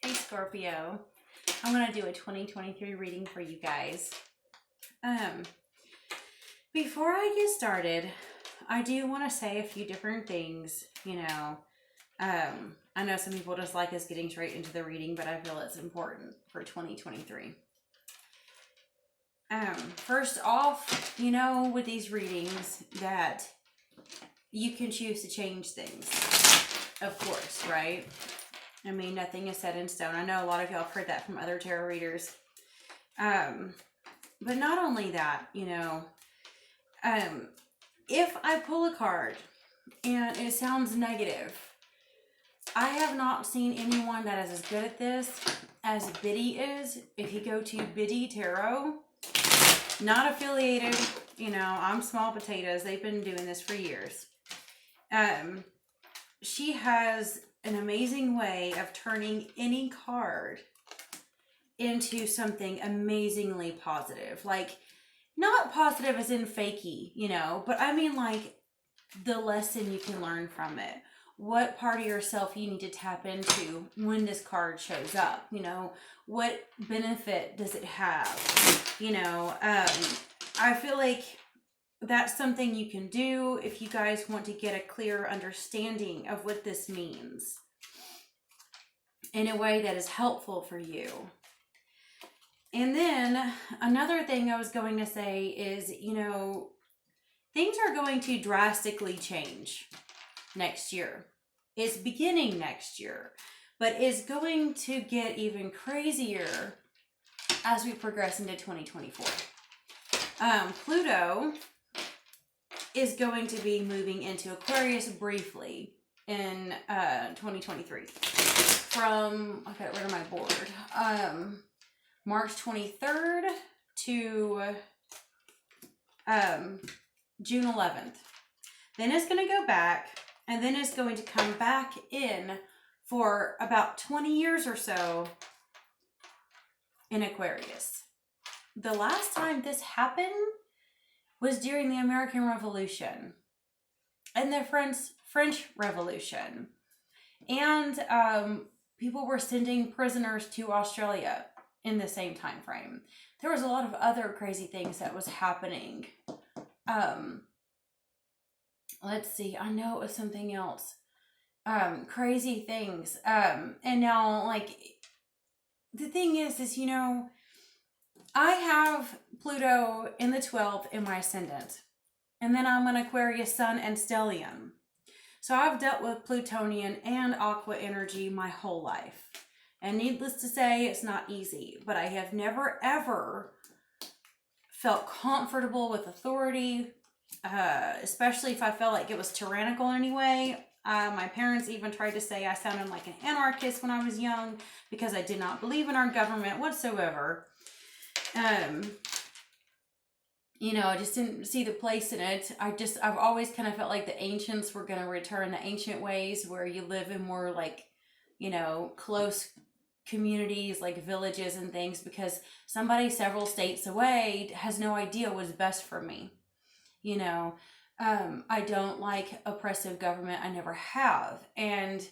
Hey Scorpio, I'm going to do a 2023 reading for you guys. Before I get started, I do want to say a few different things. I know some people just like us getting straight into the reading, but I feel it's important for 2023. First off, with these readings that you can choose to change things, of course, right? I mean, nothing is set in stone. I know a lot of y'all have heard that from other tarot readers. But not only that, if I pull a card and it sounds negative, I have not seen anyone that is as good at this as Biddy is. If you go to Biddy Tarot, not affiliated, I'm small potatoes. They've been doing this for years. She has an amazing way of turning any card into something amazingly positive. Like, not positive as in fakey, but I mean like the lesson you can learn from it. What part of yourself you need to tap into when this card shows up, what benefit does it have? I feel like that's something you can do if you guys want to get a clear understanding of what this means in a way that is helpful for you. And then another thing I was going to say is, things are going to drastically change next year. It's beginning next year, but it's going to get even crazier as we progress into 2024. Pluto is going to be moving into Aquarius briefly in 2023 from, I got rid of my board, March 23rd to June 11th. Then it's going to go back, and then it's going to come back in for about 20 years or so in Aquarius. The last time this happened was during the American Revolution and the French Revolution. And people were sending prisoners to Australia in the same time frame. There was a lot of other crazy things that was happening. Let's see, I know it was something else. Crazy things. And now, like, the thing is, I have Pluto in the 12th in my ascendant. And then I'm an Aquarius sun and stellium. So I've dealt with Plutonian and Aqua energy my whole life. And needless to say, it's not easy. But I have never, ever felt comfortable with authority, especially if I felt like it was tyrannical in any way. My parents even tried to say I sounded like an anarchist when I was young because I did not believe in our government whatsoever. I just didn't see the place in it. I've always kind of felt like the ancients were going to return the ancient ways where you live in more like, close communities like villages and things, because somebody several states away has no idea what's best for me. I don't like oppressive government. I never have. And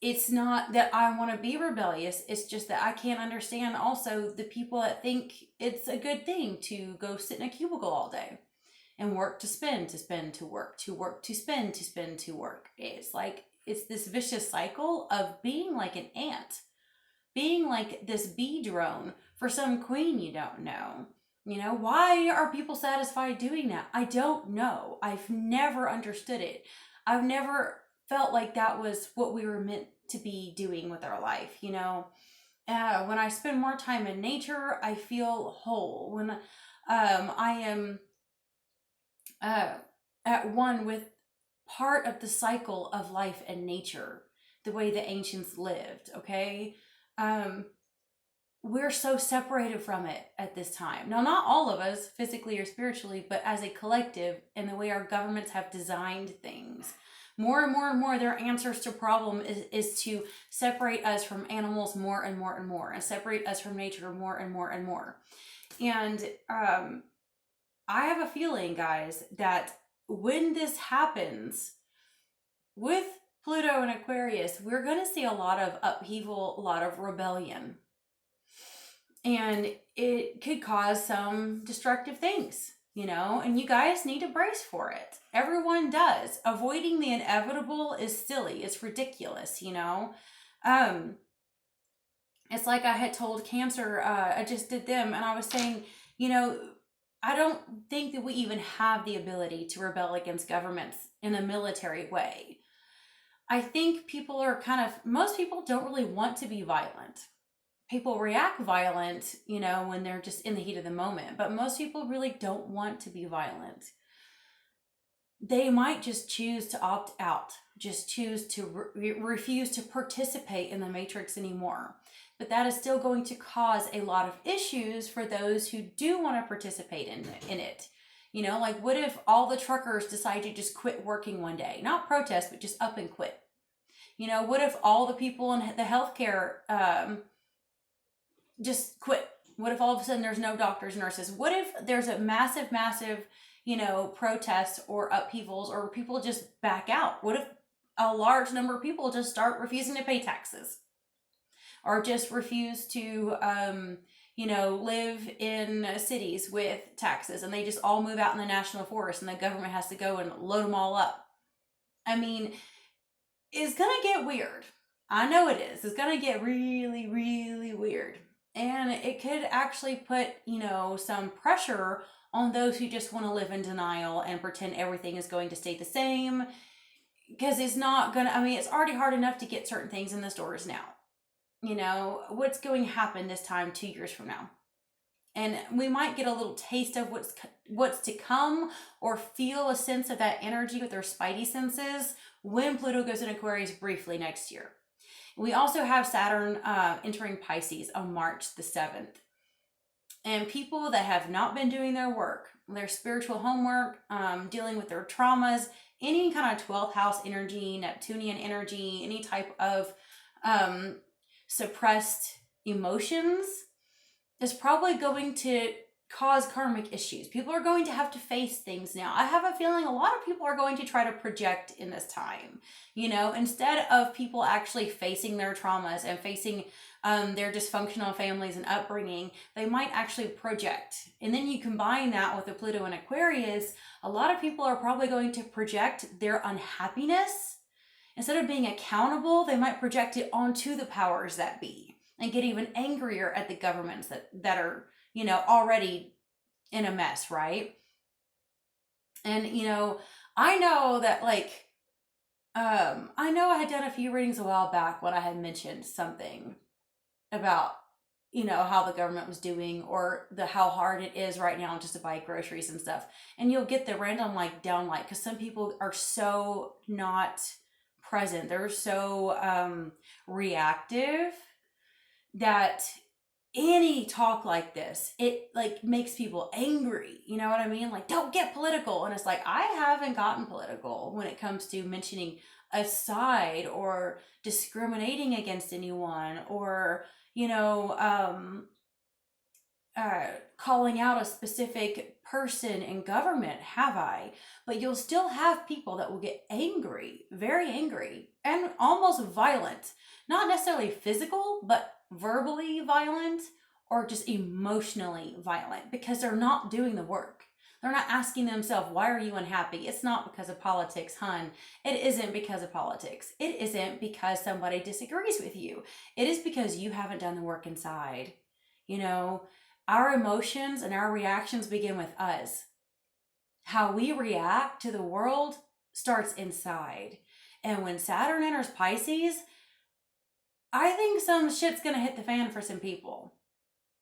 it's not that I want to be rebellious. It's just that I can't understand also the people that think it's a good thing to go sit in a cubicle all day and work to spend to work, to work to spend to work. It's like, it's this vicious cycle of being like an ant, being like this bee drone for some queen you don't know. Why are people satisfied doing that? I don't know. I've never understood it. I've never felt like that was what we were meant to be doing with our life. When I spend more time in nature, I feel whole. When I am at one with part of the cycle of life and nature, the way the ancients lived, okay? We're so separated from it at this time. Now, not all of us, physically or spiritually, but as a collective, and the way our governments have designed things. More and more and more, their answers to problem is to separate us from animals more and more and more, and separate us from nature more and more and more. And I have a feeling, guys, that when this happens with Pluto and Aquarius, we're going to see a lot of upheaval, a lot of rebellion. And it could cause some destructive things, and you guys need to brace for it. Everyone does. Avoiding the inevitable is silly. It's ridiculous, It's like I had told Cancer, I just did them, and I was saying, I don't think that we even have the ability to rebel against governments in a military way. I think most people don't really want to be violent. People react violent, when they're just in the heat of the moment, but most people really don't want to be violent. They might just choose to opt out, just choose to refuse to participate in the matrix anymore. But that is still going to cause a lot of issues for those who do want to participate in it. Like what if all the truckers decide to just quit working one day? Not protest, but just up and quit. What if all the people in the healthcare just quit? What if all of a sudden there's no doctors, nurses? What if there's a massive, protests or upheavals, or people just back out? What if a large number of people just start refusing to pay taxes? Or just refuse to, live in cities with taxes, and they just all move out in the national forest, and the government has to go and load them all up. I mean, it's going to get weird. I know it is. It's going to get really, really weird. And it could actually put, some pressure on those who just want to live in denial and pretend everything is going to stay the same. Because it's not going to, it's already hard enough to get certain things in the stores now. What's going to happen this time 2 years from now? And we might get a little taste of what's to come, or feel a sense of that energy with our spidey senses when Pluto goes in Aquarius briefly next year. We also have Saturn entering Pisces on March the 7th. And people that have not been doing their work, their spiritual homework, dealing with their traumas, any kind of 12th house energy, Neptunian energy, any type of suppressed emotions is probably going to cause karmic issues. People are going to have to face things now. I have a feeling a lot of people are going to try to project in this time, instead of people actually facing their traumas and facing their dysfunctional families and upbringing. They might actually project. And then you combine that with the Pluto and Aquarius, a lot of people are probably going to project their unhappiness. Instead of being accountable, they might project it onto the powers that be and get even angrier at the governments that are, already in a mess, right? And, I know that I know I had done a few readings a while back when I had mentioned something about, how the government was doing, or how hard it is right now just to buy groceries and stuff. And you'll get the random downlight, because some people are so not present. They're so reactive that any talk like this, it makes people angry. You know what I mean? Don't get political. And it's I haven't gotten political when it comes to mentioning a side or discriminating against anyone, or calling out a specific person in government, have I? But you'll still have people that will get angry, very angry, and almost violent. Not necessarily physical, but verbally violent, or just emotionally violent, because they're not doing the work. They're not asking themselves, why are you unhappy? It's not because of politics, hun. It isn't because of politics. It isn't because somebody disagrees with you. It is because you haven't done the work inside. Our emotions and our reactions begin with us. How we react to the world starts inside. And when Saturn enters Pisces, I think some shit's going to hit the fan for some people.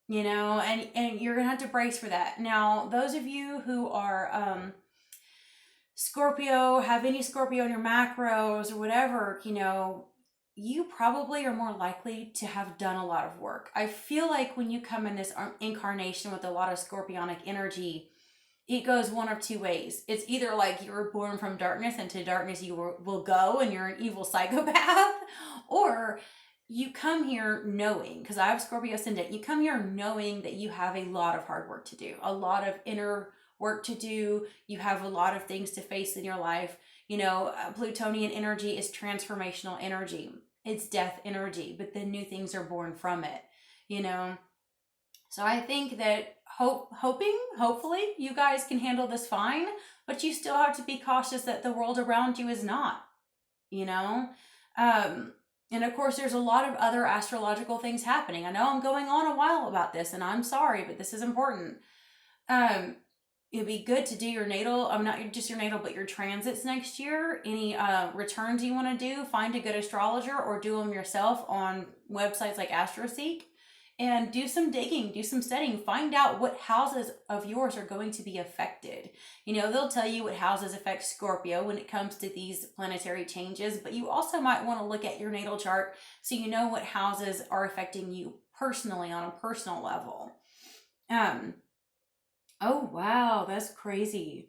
And you're going to have to brace for that. Now, those of you who are Scorpio, have any Scorpio in your macros or whatever, you probably are more likely to have done a lot of work. I feel like when you come in this incarnation with a lot of scorpionic energy, it goes one of two ways. It's either you were born from darkness, and to darkness you will go, and you're an evil psychopath, or you come here knowing, because I have Scorpio ascendant, you come here knowing that you have a lot of hard work to do, a lot of inner work to do. You have a lot of things to face in your life. You know, Plutonian energy is transformational energy. It's death energy, but then new things are born from it, you know. So I think that hopefully you guys can handle this fine, but you still have to be cautious that the world around you is not, you know. And of course, there's a lot of other astrological things happening. I know I'm going on a while about this, and I'm sorry, but this is important. Um, It'd be good to do your natal, not just your natal, but your transits next year. Any returns you want to do, find a good astrologer or do them yourself on websites like AstroSeek, and do some digging, do some studying, find out what houses of yours are going to be affected. You know, they'll tell you what houses affect Scorpio when it comes to these planetary changes, but you also might want to look at your natal chart so you know what houses are affecting you personally on a personal level. Oh, wow, that's crazy.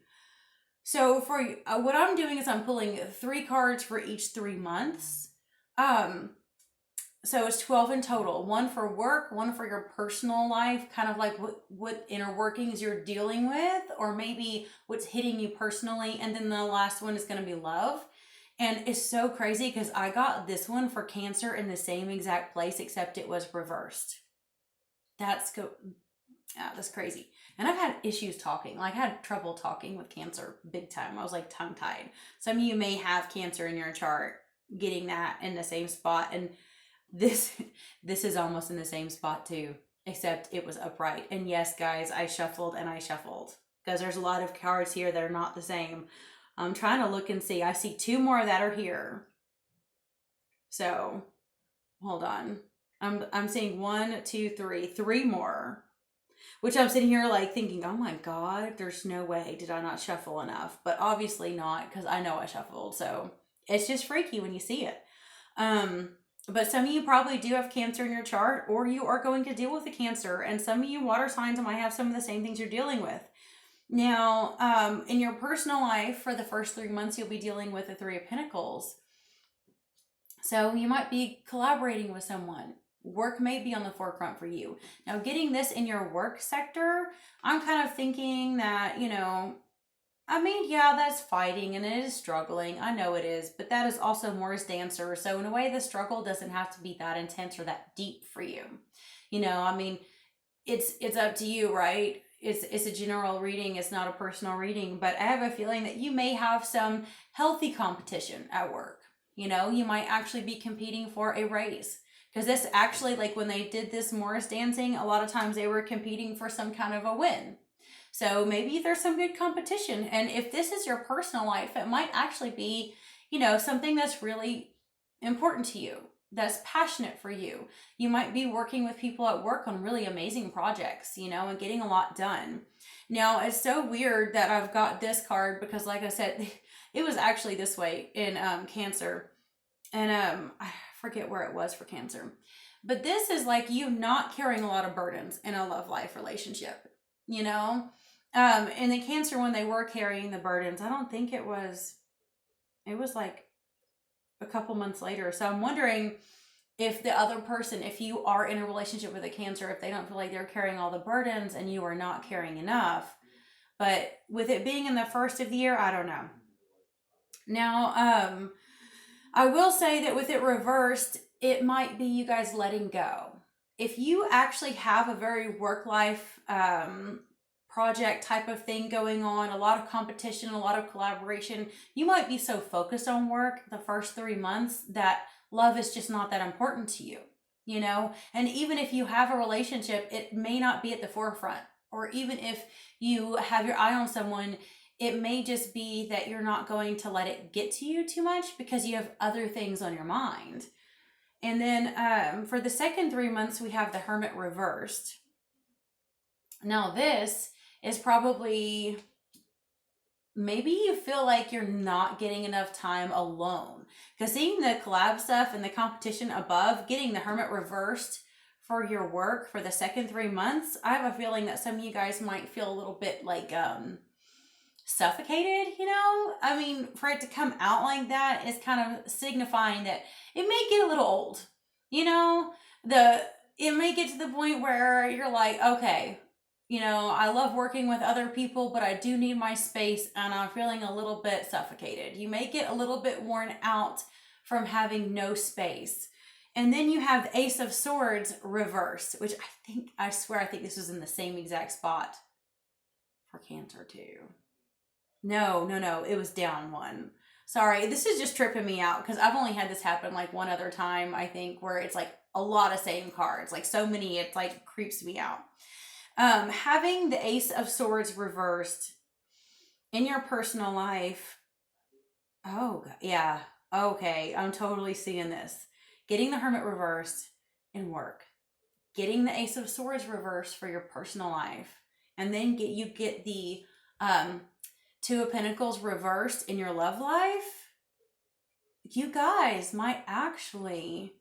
So for what I'm doing is I'm pulling 3 cards for each 3 months. So it's 12 in total. One for work, one for your personal life, kind of like what inner workings you're dealing with, or maybe what's hitting you personally. And then the last one is going to be love. And it's so crazy because I got this one for Cancer in the same exact place, except it was reversed. That's crazy. And I've had issues talking. Like I had trouble talking with Cancer big time. I was like tongue tied. Some of you may have Cancer in your chart, getting that in the same spot. And this is almost in the same spot too, except it was upright. And yes, guys, I shuffled because there's a lot of cards here that are not the same. I'm trying to look and see. I see 2 more that are here. So hold on. I'm seeing 1, 2, 3 more. Which I'm sitting here like thinking, oh my God, there's no way did I not shuffle enough. But obviously not, because I know I shuffled. So it's just freaky when you see it. But some of you probably do have Cancer in your chart, or you are going to deal with a Cancer. And some of you water signs might have some of the same things you're dealing with. Now, in your personal life, for the first 3 months, you'll be dealing with the 3 of Pentacles. So you might be collaborating with someone. Work may be on the forefront for you. Now, getting this in your work sector, I'm kind of thinking that, you know, I mean, yeah, that's fighting and it is struggling. I know it is, but that is also Morris Dancer. So in a way, the struggle doesn't have to be that intense or that deep for you. You know, I mean, it's up to you, right? It's a general reading. It's not a personal reading, but I have a feeling that you may have some healthy competition at work. You know, you might actually be competing for a raise. Because this actually, like when they did this Morris dancing, a lot of times they were competing for some kind of a win. So maybe there's some good competition. And if this is your personal life, it might actually be, you know, something that's really important to you, that's passionate for you. You might be working with people at work on really amazing projects, you know, and getting a lot done. Now, it's so weird that I've got this card because, like I said, it was actually this way in Cancer. And I forget where it was for Cancer. But this is like you not carrying a lot of burdens in a love life relationship, you know? In the Cancer, when they were carrying the burdens, I don't think it was like a couple months later. So I'm wondering if the other person, if you are in a relationship with a Cancer, if they don't feel like they're carrying all the burdens and you are not carrying enough. But with it being in the first of the year, I don't know. Now, I will say that with it reversed, it might be you guys letting go. If you actually have a very work-life project type of thing going on, a lot of competition, a lot of collaboration, you might be so focused on work the first 3 months that love is just not that important to you, you know? And even if you have a relationship, it may not be at the forefront. Or even if you have your eye on someone, it may just be that you're not going to let it get to you too much because you have other things on your mind. And then for the second 3 months, we have the Hermit reversed. Now this is probably, maybe you feel like you're not getting enough time alone. Because seeing the collab stuff and the competition above, getting the Hermit reversed for your work for the second 3 months, I have a feeling that some of you guys might feel a little bit like suffocated, you know? I mean, for it to come out like that is kind of signifying that it may get a little old, you know? It may get to the point where you're like, okay, You know, I love working with other people, but I do need my space and I'm feeling a little bit suffocated. You may get a little bit worn out from having no space. And then you have the Ace of Swords reversed, which I swear, I think this was in the same exact spot for Cancer too. No, no, no, it was down one. Sorry, this is just tripping me out because I've only had this happen like one other time, I think, where it's like a lot of same cards, like so many, it like creeps me out. Having the Ace of Swords reversed in your personal life. Oh, yeah. Okay, I'm totally seeing this. Getting the Hermit reversed in work. Getting the Ace of Swords reversed for your personal life. And then you get the Two of Pentacles reversed in your love life. You guys might actually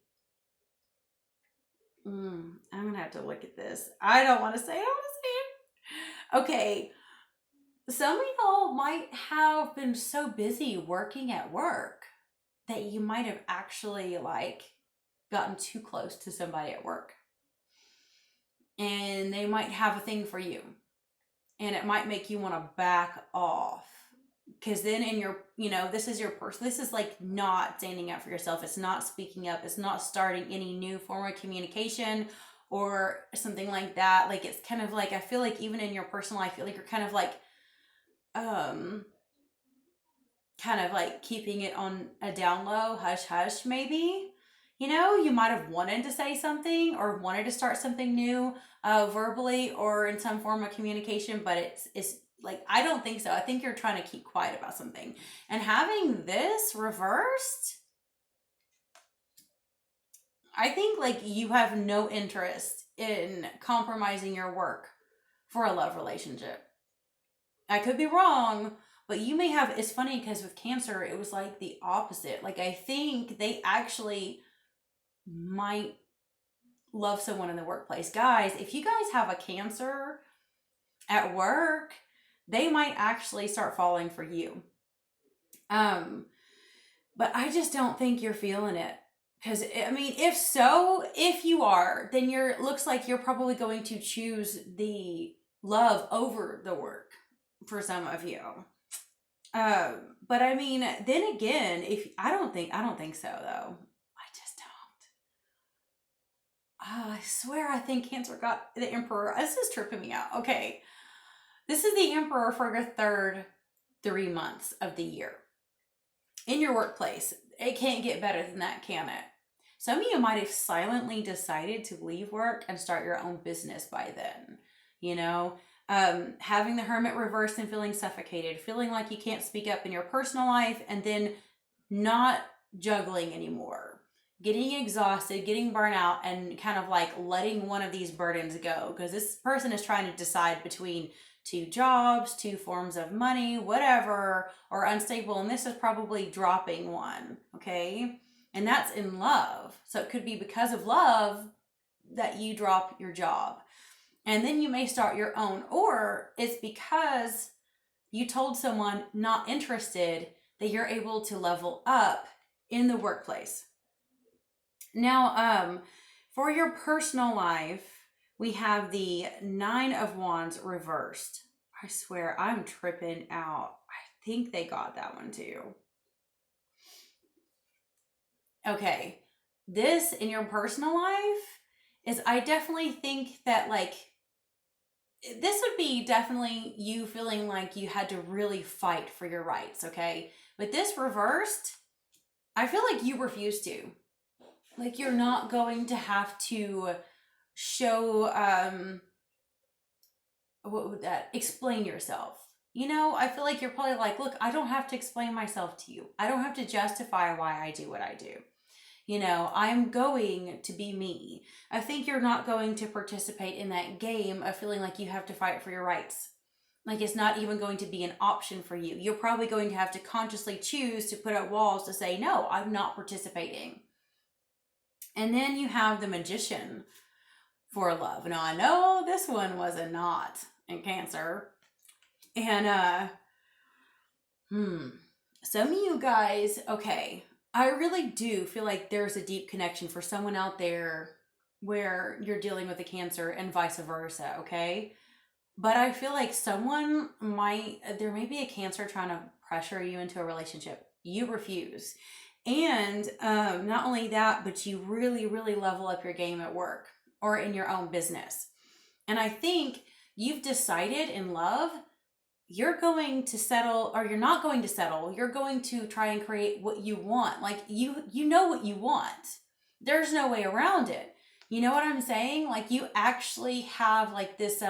I'm gonna have to look at this. I don't want to say it. I want to say it. Okay. Some of y'all might have been so busy working at work that you might have actually like gotten too close to somebody at work. And they might have a thing for you. And it might make you want to back off. Because then in your, this is your person. This is like not standing up for yourself. It's not speaking up. It's not starting any new form of communication or something like that. Like, it's kind of like, I feel like even in your personal life, I feel like you're kind of like keeping it on a down low, hush hush maybe. You might have wanted to say something or wanted to start something new verbally or in some form of communication, but it's like, I don't think so. I think you're trying to keep quiet about something. And having this reversed, I think like you have no interest in compromising your work for a love relationship. I could be wrong, but you may have. It's funny because with Cancer, it was like the opposite. Like, I think they actually might love someone in the workplace. Guys, if you guys have a Cancer at work, they might actually start falling for you. But I just don't think you're feeling it. Because, I mean, if you are, then looks like you're probably going to choose the love over the work for some of you. But I mean, then again, I don't think so though. I just don't. I swear I think Cancer got the Emperor. This is tripping me out. Okay. This is the Emperor for the third 3 months of the year. In your workplace. It can't get better than that, can it? Some of you might have silently decided to leave work and start your own business by then. Having the Hermit reversed and feeling suffocated, feeling like you can't speak up in your personal life, and then not juggling anymore, getting exhausted, getting burnt out, and kind of like letting one of these burdens go, because this person is trying to decide between 2 jobs, 2 forms of money, whatever, or unstable, and this is probably dropping one, okay? And that's in love. So it could be because of love that you drop your job. And then you may start your own, or it's because you told someone not interested that you're able to level up in the workplace. Now, for your personal life, we have the 9 of Wands reversed. I swear, I'm tripping out. I think they got that one too. Okay, this in your personal life is, I definitely think that like, this would be definitely you feeling like you had to really fight for your rights, okay? With this reversed, I feel like you refuse to. Like, you're not going to have to show, what would that, explain yourself. I feel like you're probably like, look, I don't have to explain myself to you. I don't have to justify why I do what I do. I'm going to be me. I think you're not going to participate in that game of feeling like you have to fight for your rights. Like, it's not even going to be an option for you. You're probably going to have to consciously choose to put up walls to say, no, I'm not participating. And then you have the Magician for love. Now, I know this one was a knot in Cancer. And, some of you guys, okay, I really do feel like there's a deep connection for someone out there where you're dealing with a Cancer and vice versa, okay? But I feel like there may be a Cancer trying to pressure you into a relationship. You refuse. And not only that, but you really, really level up your game at work or in your own business. And I think you've decided in love, you're going to settle, or you're not going to settle. You're going to try and create what you want. Like you know what you want. There's no way around it. You know what I'm saying? Like you actually have like this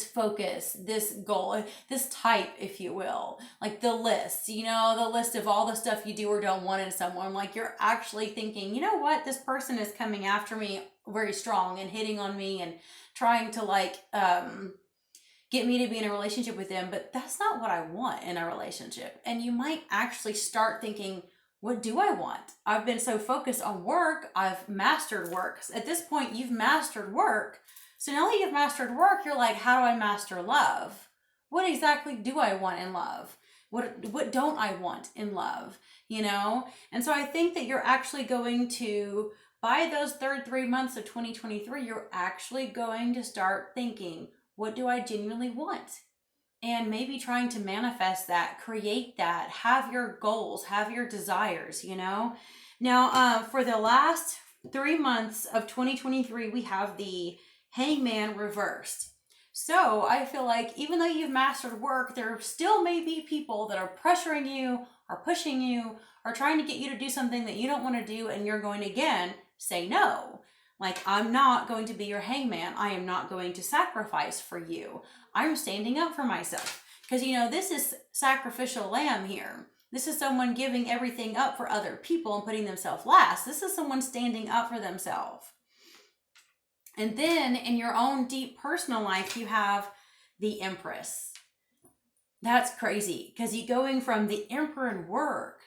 focus, this goal, this type, if you will, like the list, the list of all the stuff you do or don't want in someone. Like you're actually thinking, you know what, this person is coming after me very strong and hitting on me and trying to get me to be in a relationship with them, but that's not what I want in a relationship. And you might actually start thinking, what do I want? I've been so focused on work, I've mastered work. At this point, you've mastered work. So now that you've mastered work, you're like, how do I master love? What exactly do I want in love? What don't I want in love? And so I think that you're actually going to, by those third 3 months of 2023, you're actually going to start thinking, what do I genuinely want? And maybe trying to manifest that, create that, have your goals, have your desires, Now, for the last 3 months of 2023, we have the Hangman reversed. So I feel like even though you've mastered work, there still may be people that are pressuring you or pushing you or trying to get you to do something that you don't want to do, and you're going to, again, say no. Like, I'm not going to be your hangman. I am not going to sacrifice for you. I'm standing up for myself. Because, this is sacrificial lamb here. This is someone giving everything up for other people and putting themselves last. This is someone standing up for themselves. And then in your own deep personal life, you have the Empress. That's crazy because you're going from the Emperor in work,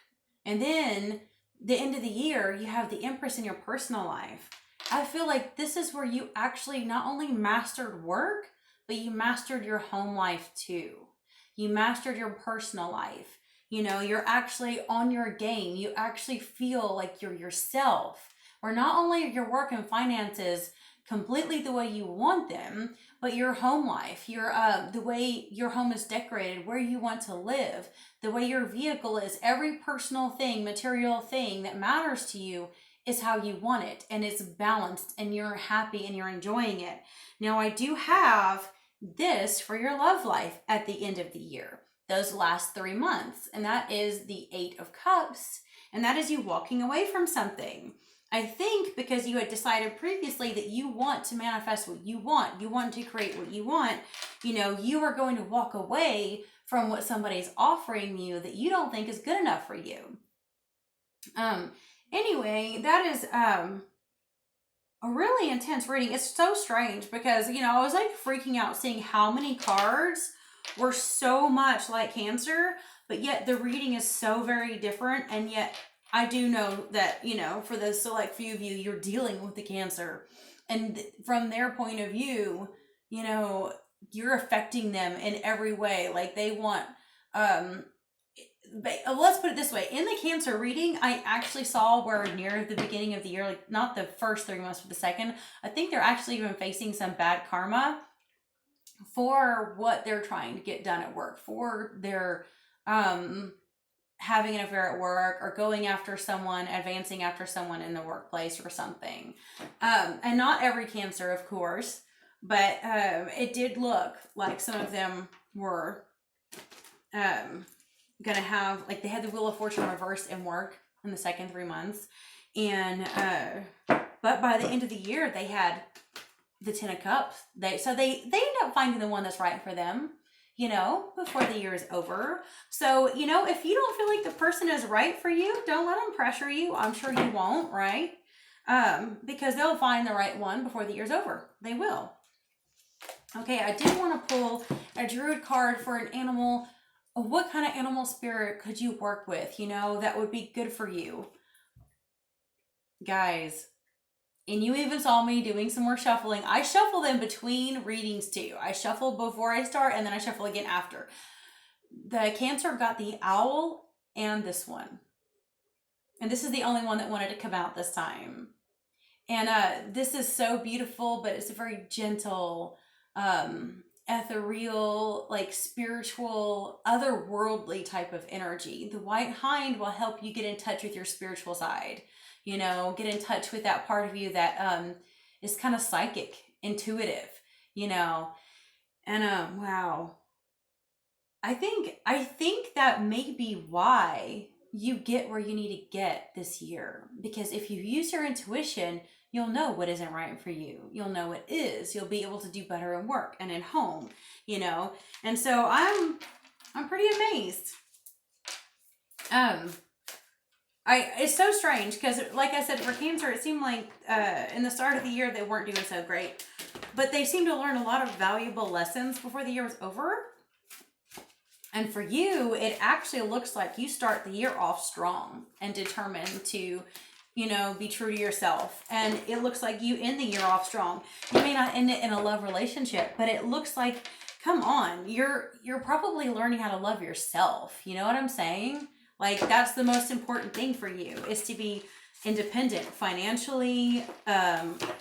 and then the end of the year, you have the Empress in your personal life. I feel like this is where you actually not only mastered work, but you mastered your home life too. You mastered your personal life. You're actually on your game. You actually feel like you're yourself. Or not only your work and finances completely the way you want them, but your home life, the way your home is decorated, where you want to live, the way your vehicle is, every personal thing, material thing that matters to you is how you want it, and it's balanced, and you're happy and you're enjoying it. Now, I do have this for your love life at the end of the year, those last 3 months, and that is the 8 of Cups, and that is you walking away from something. I think because you had decided previously that you want to manifest what you want to create what you want, you are going to walk away from what somebody's offering you that you don't think is good enough for you. Anyway, that is a really intense reading. It's so strange because, I was like freaking out seeing how many cards were so much like Cancer, but yet the reading is so very different, and yet I do know that, for the select few of you, you're dealing with the Cancer. And from their point of view, you're affecting them in every way. Like they want, let's put it this way. In the Cancer reading, I actually saw where near the beginning of the year, like not the first 3 months, but the second, I think they're actually even facing some bad karma for what they're trying to get done at work, for their, having an affair at work or going after someone, advancing after someone in the workplace or something. And not every Cancer, of course, but it did look like some of them were gonna have, like they had the Wheel of Fortune reversed in work in the second 3 months. And but by the end of the year, they had the 10 of Cups. They end up finding the one that's right for them, before the year is over. So, if you don't feel like the person is right for you, don't let them pressure you. I'm sure you won't, right? Because they'll find the right one before the year's over. They will. Okay, I did want to pull a Druid card for an animal. What kind of animal spirit could you work with, that would be good for you? Guys, and you even saw me doing some more shuffling. I shuffle them between readings too. I shuffle before I start, and then I shuffle again after. The Cancer got the owl and this one. And this is the only one that wanted to come out this time. And this is so beautiful, but it's very gentle. ethereal, like spiritual, otherworldly type of energy. The white hind will help you get in touch with your spiritual side, you know, get in touch with that part of you that is kind of psychic, intuitive, you know. And wow. I think that may be why you get where you need to get this year. Because if you use your intuition, you'll know what isn't right for you. You'll know what is. You'll be able to do better in work and in home, you know. And so I'm pretty amazed. Um it's so strange because, like I said, for Cancer, it seemed like in the start of the year they weren't doing so great, but they seemed to learn a lot of valuable lessons before the year was over. And for you, it actually looks like you start the year off strong and determined to, you know, be true to yourself. And it looks like you end the year off strong. You may not end it in a love relationship, but it looks like, come on, you're probably learning how to love yourself. You know what I'm saying? Like, that's the most important thing for you, is to be independent financially,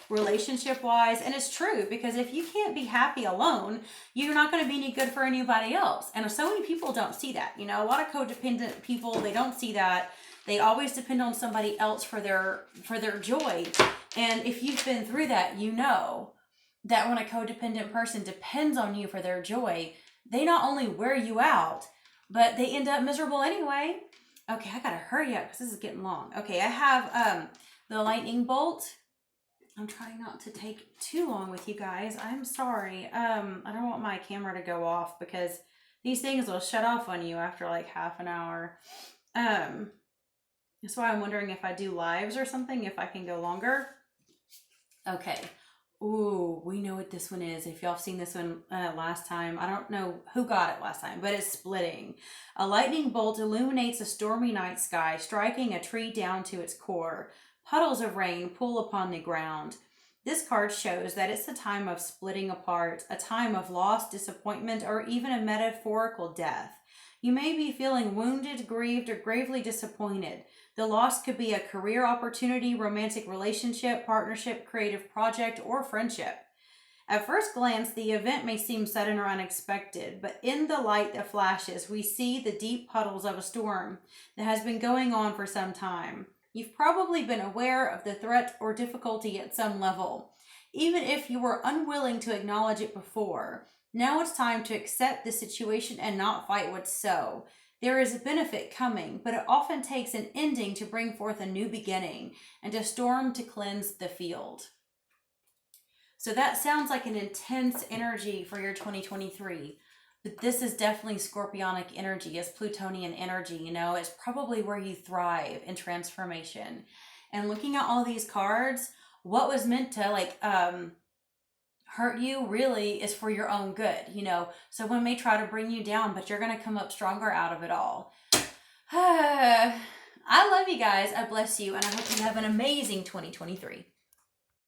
relationship wise. And it's true, because if you can't be happy alone, you're not going to be any good for anybody else. And so many people don't see that. You know, a lot of codependent people, they don't see that. They always depend on somebody else for their joy. And if you've been through that, you know that when a codependent person depends on you for their joy, they not only wear you out, but they end up miserable anyway. Okay, I gotta hurry up because this is getting long. Okay, I have the lightning bolt. I'm trying not to take too long with you guys. I'm sorry. I don't want my camera to go off because these things will shut off on you after like half an hour. That's why I'm wondering if I do lives or something, if I can go longer. Okay. Ooh, we know what this one is. If y'all have seen this one last time, I don't know who got it last time, but it's splitting. A lightning bolt illuminates a stormy night sky, striking a tree down to its core. Puddles of rain pool upon the ground. This card shows that it's a time of splitting apart, a time of loss, disappointment, or even a metaphorical death. You may be feeling wounded, grieved, or gravely disappointed. The loss could be a career opportunity, romantic relationship, partnership, creative project, or friendship. At first glance, the event may seem sudden or unexpected, but in the light that flashes, we see the deep puddles of a storm that has been going on for some time. You've probably been aware of the threat or difficulty at some level, even if you were unwilling to acknowledge it before. Now it's time to accept the situation and not fight what's so. There is a benefit coming, but it often takes an ending to bring forth a new beginning, and a storm to cleanse the field. So that sounds like an intense energy for your 2023. But this is definitely Scorpionic energy. It's Plutonian energy, you know. It's probably where you thrive in transformation. And looking at all these cards, what was meant to hurt you really is for your own good, you know. Someone may try to bring you down, but you're going to come up stronger out of it all. I love you guys. I bless you, and I hope you have an amazing 2023.